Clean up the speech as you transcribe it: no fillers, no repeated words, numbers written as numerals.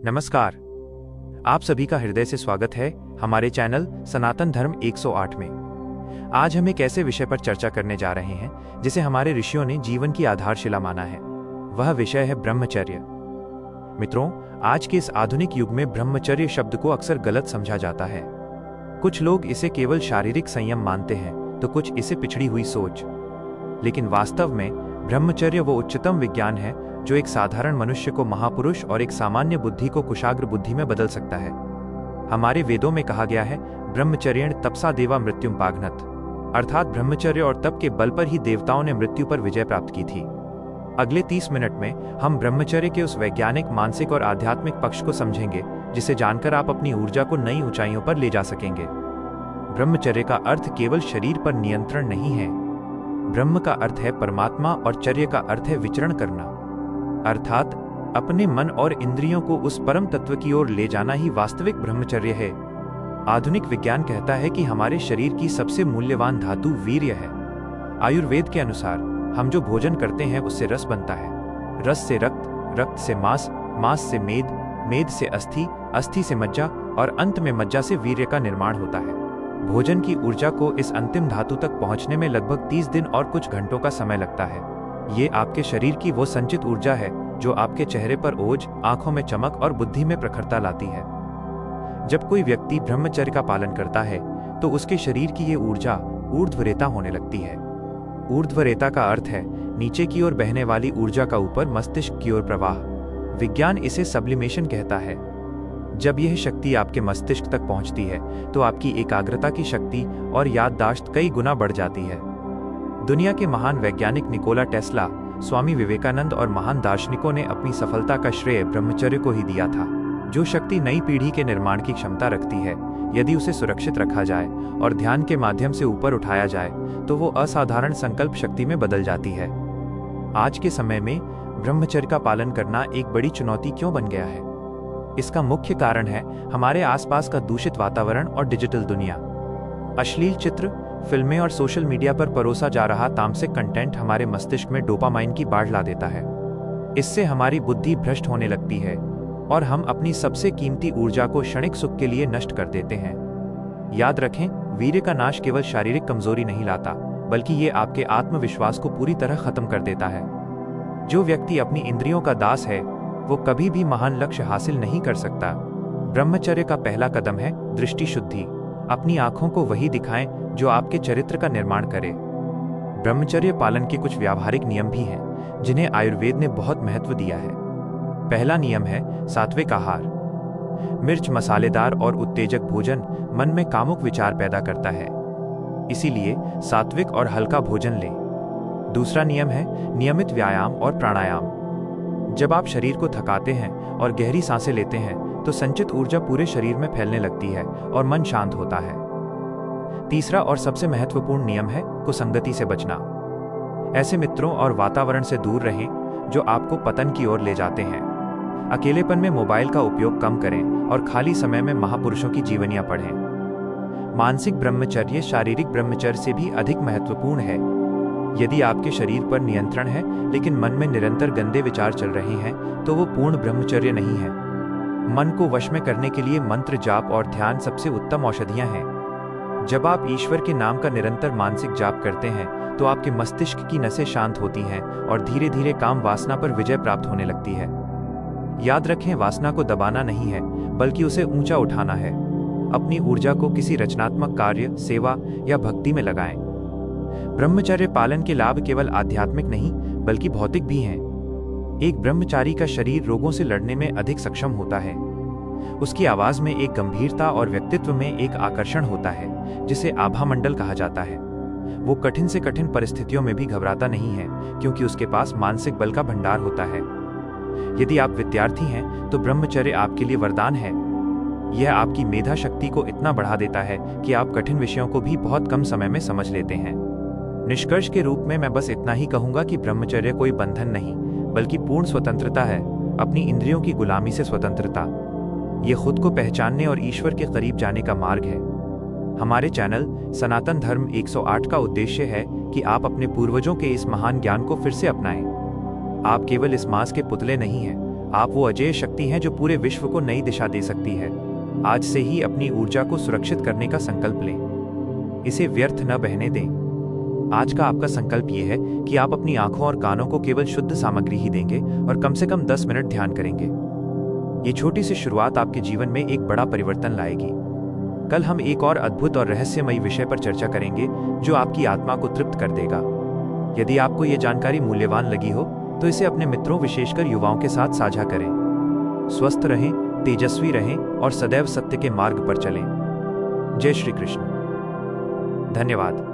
नमस्कार। आप सभी का हृदय से स्वागत है हमारे चैनल सनातन धर्म 108 में। आज हम एक ऐसे विषय पर चर्चा करने जा रहे हैं जिसे हमारे ऋषियों ने जीवन की आधारशिला माना है। वह विषय है ब्रह्मचर्य। मित्रों, आज के इस आधुनिक युग में ब्रह्मचर्य शब्द को अक्सर गलत समझा जाता है। कुछ लोग इसे केवल शारीरिक संयम मानते हैं तो कुछ इसे पिछड़ी हुई सोच। लेकिन वास्तव में ब्रह्मचर्य वो उच्चतम विज्ञान है जो एक साधारण मनुष्य को महापुरुष और एक सामान्य बुद्धि को कुशाग्र बुद्धि में बदल सकता है। हमारे वेदों में कहा गया है, ब्रह्मचर्येण तपसा देवा मृत्युम पाघ्नत, अर्थात ब्रह्मचर्य और तप के बल पर ही देवताओं ने मृत्यु पर विजय प्राप्त की थी। अगले 30 मिनट में हम ब्रह्मचर्य के उस वैज्ञानिक, मानसिक और आध्यात्मिक पक्ष को समझेंगे जिसे जानकर आप अपनी ऊर्जा को नई ऊंचाइयों पर ले जा सकेंगे। ब्रह्मचर्य का अर्थ केवल शरीर पर नियंत्रण नहीं है। ब्रह्म का अर्थ है परमात्मा और चर्य का अर्थ है विचरण करना, अर्थात अपने मन और इंद्रियों को उस परम तत्व की ओर ले जाना ही वास्तविक ब्रह्मचर्य है। आधुनिक विज्ञान कहता है कि हमारे शरीर की सबसे मूल्यवान धातु वीर्य है। आयुर्वेद के अनुसार हम जो भोजन करते हैं उससे रस बनता है, रस से रक्त, रक्त से मांस, मांस से मेद, मेद से अस्थि, अस्थि से मज्जा और अंत में मज्जा से वीर्य का निर्माण होता है। भोजन की ऊर्जा को इस अंतिम धातु तक पहुंचने में लगभग 30 दिन और कुछ घंटों का समय लगता है। ये आपके शरीर की वो संचित ऊर्जा है जो आपके चेहरे पर ओज, आंखों में चमक और बुद्धि में प्रखरता लाती है। जब कोई व्यक्ति ब्रह्मचर्य का पालन करता है तो उसके शरीर की ये ऊर्जा ऊर्ध्वरेता होने लगती है। ऊर्ध्वरेता का अर्थ है नीचे की ओर बहने वाली ऊर्जा का ऊपर मस्तिष्क की ओर प्रवाह। विज्ञान इसे सब्लिमेशन कहता है। जब यह शक्ति आपके मस्तिष्क तक पहुंचती है तो आपकी एकाग्रता की शक्ति और याददाश्त कई गुना बढ़ जाती है। दुनिया के महान वैज्ञानिक निकोला टेस्ला, स्वामी विवेकानंद और महान दार्शनिकों ने अपनी सफलता का श्रेय ब्रह्मचर्य को ही दिया था। जो शक्ति नई पीढ़ी के निर्माण की क्षमता रखती है, यदि उसे सुरक्षित रखा जाए और ध्यान के माध्यम से ऊपर उठाया जाए तो वो असाधारण संकल्प शक्ति में बदल जाती है। आज के समय में ब्रह्मचर्य का पालन करना एक बड़ी चुनौती क्यों बन गया है? इसका मुख्य कारण है हमारे आसपास का दूषित वातावरण और डिजिटल दुनिया। अश्लील चित्र, फिल्में और सोशल मीडिया पर परोसा जा रहा तामसिक कंटेंट हमारे मस्तिष्क में डोपामाइन की बाढ़ ला देता है। इससे हमारी बुद्धि भ्रष्ट होने लगती है और हम अपनी सबसे कीमती ऊर्जा को क्षणिक सुख के लिए नष्ट कर देते हैं। याद रखें, वीर्य का नाश केवल शारीरिक कमजोरी नहीं लाता, बल्कि ये आपके आत्मविश्वास को पूरी तरह खत्म कर देता है। जो व्यक्ति अपनी इंद्रियों का दास है वो कभी भी महान लक्ष्य हासिल नहीं कर सकता। ब्रह्मचर्य का पहला कदम है दृष्टि शुद्धि। अपनी आंखों को वही दिखाएं जो आपके चरित्र का निर्माण करे। ब्रह्मचर्य पालन के कुछ व्यावहारिक नियम भी हैं जिन्हें आयुर्वेद ने बहुत महत्व दिया है। पहला नियम है सात्विक आहार। मिर्च, मसालेदार और उत्तेजक भोजन मन में कामुक विचार पैदा करता है, इसीलिए सात्विक और हल्का भोजन लें। दूसरा नियम है नियमित व्यायाम और प्राणायाम। जब आप शरीर को थकाते हैं और गहरी सांसें लेते हैं तो संचित ऊर्जा पूरे शरीर में फैलने लगती है और मन शांत होता है। तीसरा और सबसे महत्वपूर्ण नियम है कुसंगति से बचना। ऐसे मित्रों और वातावरण से दूर रहें जो आपको पतन की ओर ले जाते हैं। अकेलेपन में मोबाइल का उपयोग कम करें और खाली समय में महापुरुषों की जीवनियां पढ़ें। मानसिक ब्रह्मचर्य शारीरिक ब्रह्मचर्य से भी अधिक महत्वपूर्ण है। यदि आपके शरीर पर नियंत्रण है लेकिन मन में निरंतर गंदे विचार चल रहे हैं तो वो पूर्ण ब्रह्मचर्य नहीं है। मन को वश में करने के लिए मंत्र जाप और ध्यान सबसे उत्तम औषधियां हैं। जब आप ईश्वर के नाम का निरंतर मानसिक जाप करते हैं तो आपके मस्तिष्क की नसें शांत होती हैं और धीरे धीरे काम वासना पर विजय प्राप्त होने लगती है। याद रखें, वासना को दबाना नहीं है बल्कि उसे ऊंचा उठाना है। अपनी ऊर्जा को किसी रचनात्मक कार्य, सेवा या भक्ति में लगाएं। ब्रह्मचर्य पालन के लाभ केवल आध्यात्मिक नहीं बल्कि भौतिक भी हैं। एक ब्रह्मचारी का शरीर रोगों से लड़ने में अधिक सक्षम होता है। उसकी आवाज में एक गंभीरता और व्यक्तित्व में एक आकर्षण होता है जिसे आभा मंडल कहा जाता है। वो कठिन से कठिन परिस्थितियों में भी घबराता नहीं है क्योंकि उसके पास मानसिक बल का भंडार होता है। यदि आप विद्यार्थी हैं तो ब्रह्मचर्य आपके लिए वरदान है। यह आपकी मेधा शक्ति को इतना बढ़ा देता है कि आप कठिन विषयों को भी बहुत कम समय में समझ लेते हैं। निष्कर्ष के रूप में मैं बस इतना ही कहूंगा कि ब्रह्मचर्य कोई बंधन नहीं बल्कि पूर्ण स्वतंत्रता है। अपनी इंद्रियों की गुलामी से स्वतंत्रता, ये खुद को पहचानने और ईश्वर के करीब जाने का मार्ग है। हमारे चैनल सनातन धर्म 108 का उद्देश्य है कि आप अपने पूर्वजों के इस महान ज्ञान को फिर से अपनाएं। आप केवल इस मांस के पुतले नहीं हैं, आप वो अजेय शक्ति हैं जो पूरे विश्व को नई दिशा दे सकती है। आज से ही अपनी ऊर्जा को सुरक्षित करने का संकल्प लें। इसे व्यर्थ न बहने दें। आज का आपका संकल्प ये है कि आप अपनी आंखों और कानों को केवल शुद्ध सामग्री ही देंगे और कम से कम 10 मिनट ध्यान करेंगे। ये छोटी सी शुरुआत आपके जीवन में एक बड़ा परिवर्तन लाएगी। कल हम एक और अद्भुत और रहस्यमयी विषय पर चर्चा करेंगे जो आपकी आत्मा को तृप्त कर देगा। यदि आपको ये जानकारी मूल्यवान लगी हो तो इसे अपने मित्रों, विशेषकर युवाओं के साथ साझा करें। स्वस्थ रहें, तेजस्वी रहें और सदैव सत्य के मार्ग पर चलें। जय श्री कृष्ण। धन्यवाद।